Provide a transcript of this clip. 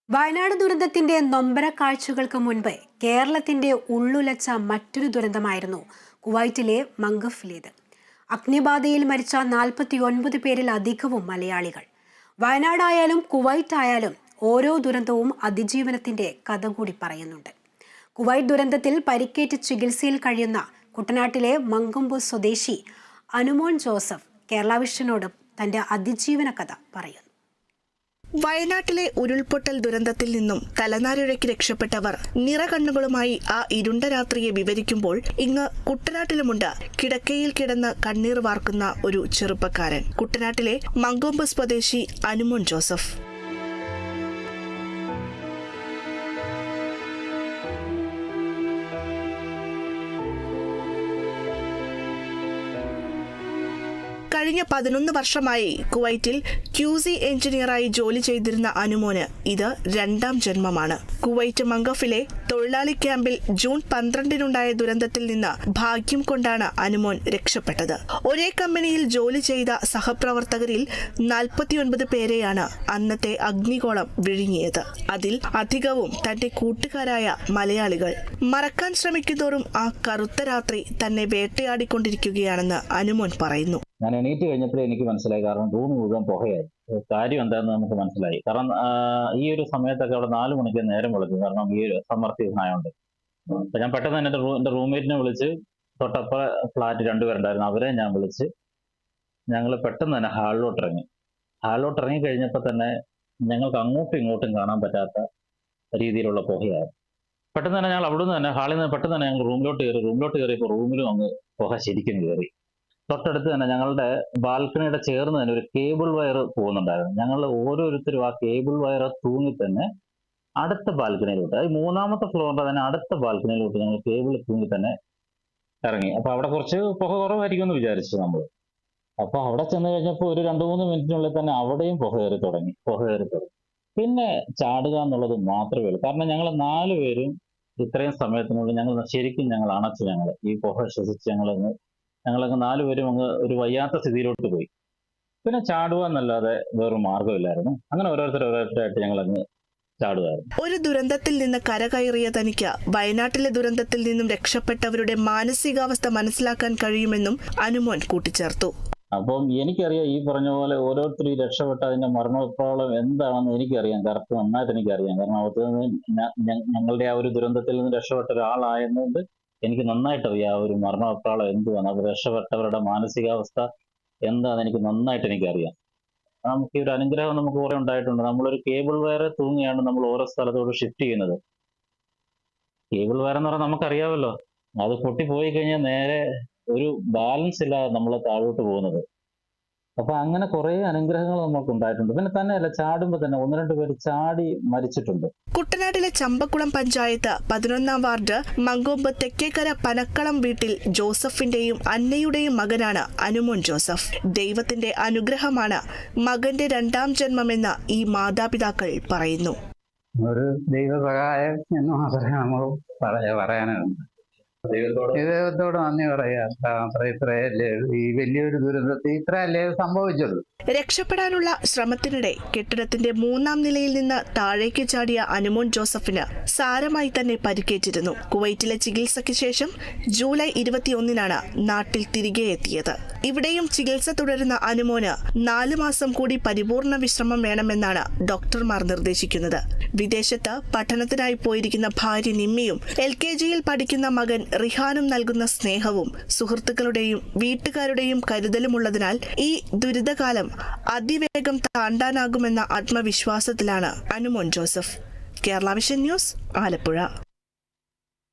വയനാട് ദുരന്തത്തിന്റെ നൊമ്പര കാഴ്ചകൾക്ക് മുൻപ് കേരളത്തിന്റെ ഉള്ളുലച്ച മറ്റൊരു ദുരന്തമായിരുന്നു കുവൈറ്റിലെ മംഗഫിലേത്. അഗ്നിബാധയിൽ മരിച്ച 49 പേരിൽ അധികവും മലയാളികൾ. വയനാടായാലും കുവൈറ്റ് ആയാലും ഓരോ ദുരന്തവും അതിജീവനത്തിന്റെ കഥ കൂടി പറയുന്നുണ്ട്. കുവൈറ്റ് ദുരന്തത്തിൽ പരിക്കേറ്റ് ചികിത്സയിൽ കഴിയുന്ന കുട്ടനാട്ടിലെ മങ്കൊമ്പ് സ്വദേശി അനുമോൻ ജോസഫ് കേരള വിഷനോട് തന്റെ അതിജീവന കഥ പറയുന്നു. വയനാട്ടിലെ ഉരുൾപൊട്ടൽ ദുരന്തത്തിൽ നിന്നും തലനാരിഴയ്ക്ക് രക്ഷപ്പെട്ടവർ നിറകണ്ണുകളുമായി ആ ഇരുണ്ട രാത്രിയെ വിവരിക്കുമ്പോൾ ഇങ്ങ് കുട്ടനാട്ടിലുമുണ്ട് കിടക്കയിൽ കിടന്ന് കണ്ണീർ വാർക്കുന്ന ഒരു ചെറുപ്പക്കാരൻ. കുട്ടനാട്ടിലെ മങ്കൊമ്പ് സ്വദേശി അനുമോൻ ജോസഫ്. കഴിഞ്ഞ 11 വർഷമായി കുവൈറ്റിൽ QC എഞ്ചിനീയറായി ജോലി ചെയ്തിരുന്ന അനുമോന് ഇത് രണ്ടാം ജന്മമാണ്. കുവൈറ്റ് മംഗഫിലെ തൊഴിലാളി ക്യാമ്പിൽ ജൂൺ 12-നുണ്ടായ ദുരന്തത്തിൽ നിന്ന് ഭാഗ്യം കൊണ്ടാണ് അനുമോൻ രക്ഷപ്പെട്ടത്. ഒരേ കമ്പനിയിൽ ജോലി ചെയ്ത സഹപ്രവർത്തകരിൽ 49 പേരെയാണ് അന്നത്തെ അഗ്നിഗോളം വിഴുങ്ങിയത്. അതിൽ അധികവും തന്റെ കൂട്ടുകാരായ മലയാളികൾ. മറക്കാൻ ശ്രമിക്കുന്തോറും ആ കറുത്ത രാത്രി തന്നെ വേട്ടയാടിക്കൊണ്ടിരിക്കുകയാണെന്ന് അനുമോൻ പറയുന്നു. ഞാൻ എണീറ്റ് കഴിഞ്ഞപ്പോഴേ എനിക്ക് മനസ്സിലായി. കാരണം റൂം മുഴുവൻ പുകയായി. കാര്യം എന്താണെന്ന് നമുക്ക് മനസ്സിലായി. കാരണം ഈ ഒരു സമയത്തൊക്കെ അവിടെ 4 മണിക്ക് നേരം വിളിക്കും. കാരണം ഈ സമ്മർ സീസൺ ആയതുകൊണ്ട്. അപ്പൊ ഞാൻ പെട്ടെന്ന് തന്നെ എൻ്റെ റൂംമേറ്റിനെ വിളിച്ച്, തൊട്ടപ്പ ഫ്ലാറ്റ് 2 പേരുണ്ടായിരുന്നു, അവരെ ഞാൻ വിളിച്ച് ഞങ്ങൾ പെട്ടെന്ന് തന്നെ ഹാളിലോട്ട് ഇറങ്ങി കഴിഞ്ഞപ്പോൾ തന്നെ ഞങ്ങൾക്ക് അങ്ങോട്ടും ഇങ്ങോട്ടും കാണാൻ പറ്റാത്ത രീതിയിലുള്ള പുകയായി. പെട്ടെന്ന് തന്നെ ഞങ്ങൾ അവിടുന്ന് തന്നെ ഹാളിൽ നിന്ന് പെട്ടെന്ന് തന്നെ ഞങ്ങൾ റൂമിലോട്ട് കയറിയപ്പോൾ റൂമിലും അങ്ങ് പുക ശരിക്കും കയറി. തൊട്ടടുത്ത് തന്നെ ഞങ്ങളുടെ ബാൽക്കണിയുടെ ചേർന്ന് തന്നെ ഒരു കേബിൾ വയർ പോകുന്നുണ്ടായിരുന്നു. ഞങ്ങൾ ഓരോരുത്തരും ആ കേബിൾ വയർ തൂങ്ങി തന്നെ അടുത്ത ബാൽക്കണിയിലോട്ട്, അത് 3ാമത്തെ ഫ്ലോറിന്റെ തന്നെ അടുത്ത ബാൽക്കണിയിലോട്ട് ഞങ്ങൾ കേബിൾ തൂങ്ങി തന്നെ ഇറങ്ങി. അപ്പൊ അവിടെ കുറച്ച് പുക കുറവായിരിക്കും എന്ന് വിചാരിച്ചു നമ്മൾ. അപ്പൊ അവിടെ ചെന്ന് കഴിഞ്ഞപ്പോൾ ഒരു 2-3 മിനിറ്റിനുള്ളിൽ തന്നെ അവിടെയും പുക കയറി തുടങ്ങി. പിന്നെ ചാടുക എന്നുള്ളത് മാത്രമേ ഉള്ളൂ. കാരണം ഞങ്ങൾ 4 പേരും ഇത്രയും സമയത്തിനുള്ളിൽ ഞങ്ങൾ അണച്ചു. ഈ പുക ശ്വസിച്ച് ഞങ്ങളങ്ങ് 4 പേരും അങ്ങ് ഒരു വയ്യാത്ത സ്ഥിതിയിലോട്ട് പോയി. പിന്നെ ചാടുക എന്നല്ലാതെ വേറൊരു മാർഗമില്ലായിരുന്നു. അങ്ങനെ ഓരോരുത്തരായിട്ട് ഞങ്ങളങ്ങ് ചാടുകയായിരുന്നു. ഒരു ദുരന്തത്തിൽ നിന്ന് കരകയറിയ തനിക്ക് വയനാട്ടിലെ ദുരന്തത്തിൽ നിന്നും രക്ഷപ്പെട്ടവരുടെ മാനസികാവസ്ഥ മനസ്സിലാക്കാൻ കഴിയുമെന്നും അനുമോൻ കൂട്ടിച്ചേർത്തു. അപ്പം എനിക്കറിയാം, ഈ പറഞ്ഞ പോലെ ഓരോരുത്തരും ഈ രക്ഷപ്പെട്ട അതിന്റെ മരണപ്രോളം എന്താണെന്ന് എനിക്കറിയാം. കറക്റ്റ് നന്നായിട്ട് എനിക്കറിയാം. കാരണം ഞങ്ങളുടെ ആ ഒരു ദുരന്തത്തിൽ നിന്ന് രക്ഷപ്പെട്ട ഒരാളായതുകൊണ്ട് എനിക്ക് നന്നായിട്ട് അറിയാം ആ ഒരു മരണപ്രാളം എന്തുവാണ്, അവർ രക്ഷപ്പെട്ടവരുടെ മാനസികാവസ്ഥ എന്താണെന്ന് എനിക്ക് നന്നായിട്ട് എനിക്കറിയാം. നമുക്ക് ഈ ഒരു അനുഗ്രഹം നമുക്ക് കുറെ ഉണ്ടായിട്ടുണ്ട്. നമ്മളൊരു കേബിൾ വയർ തൂങ്ങിയാണ് നമ്മൾ ഓരോ സ്ഥലത്തോട് ഷിഫ്റ്റ് ചെയ്യുന്നത്. കേബിൾ വയർ എന്ന് പറഞ്ഞാൽ നമുക്കറിയാമല്ലോ, അത് പൊട്ടിപ്പോയി കഴിഞ്ഞാൽ നേരെ ഒരു ബാലൻസ് ഇല്ലാതെ നമ്മൾ താഴോട്ട് പോകുന്നത്. അപ്പൊ അങ്ങനെ കുറെ അനുഗ്രഹങ്ങൾ നമുക്ക് ഉണ്ടായിട്ടുണ്ട്. പിന്നെ തന്നെയല്ല, ചാടുമ്പോൾ തന്നെ 1-2 പേര് ചാടി മരിച്ചിട്ടുണ്ട്. കുട്ടനാട്ടിലെ ചമ്പക്കുളം പഞ്ചായത്ത് 11-ാം വാർഡ് മങ്കൊമ്പ് തെക്കേക്കര പനക്കളം വീട്ടിൽ ജോസഫിന്റെയും അന്നയുടെയും മകനാണ് അനുമോൻ ജോസഫ്. ദൈവത്തിന്റെ അനുഗ്രഹമാണ് മകന്റെ 2ാം ജന്മമെന്ന് ഈ മാതാപിതാക്കൾ പറയുന്നു. ഒരു ദൈവസഹായം എന്ന് മാത്രമേ നമുക്ക് പറയാനുണ്ട്. ദൈവത്തോട് നന്ദി പറയാം. ഇത്രയല്ലേ ഈ വലിയൊരു ദുരന്തത്തിൽ ഇത്രയല്ലേ സംഭവിച്ചത്. രക്ഷപ്പെടാനുള്ള ശ്രമത്തിനിടെ കെട്ടിടത്തിന്റെ 3ാം നിലയിൽ നിന്ന് താഴേക്ക് ചാടിയ അനുമോൻ ജോസഫിന് സാരമായി തന്നെ പരിക്കേറ്റിരുന്നു. കുവൈറ്റിലെ ചികിത്സയ്ക്ക് ശേഷം ജൂലൈ 21-നാണ് നാട്ടിൽ തിരികെ എത്തിയത്. ഇവിടെയും ചികിത്സ തുടരുന്ന അനുമോന് 4 മാസം കൂടി പരിപൂർണ വിശ്രമം വേണമെന്നാണ് ഡോക്ടർമാർ നിർദ്ദേശിക്കുന്നത്. വിദേശത്ത് പഠനത്തിനായി പോയിരിക്കുന്ന ഭാര്യ നിമ്മിയും LKGയിൽ പഠിക്കുന്ന മകൻ റിഹാനും നൽകുന്ന സ്നേഹവും സുഹൃത്തുക്കളുടെയും വീട്ടുകാരുടെയും കരുതലുമുള്ളതിനാൽ ഈ ദുരിതകാലം അതിവേഗം താണ്ടാനാകുമെന്ന ആത്മവിശ്വാസത്തിലാണ് Anumon Joseph. Kerala vision news, Alappuzha.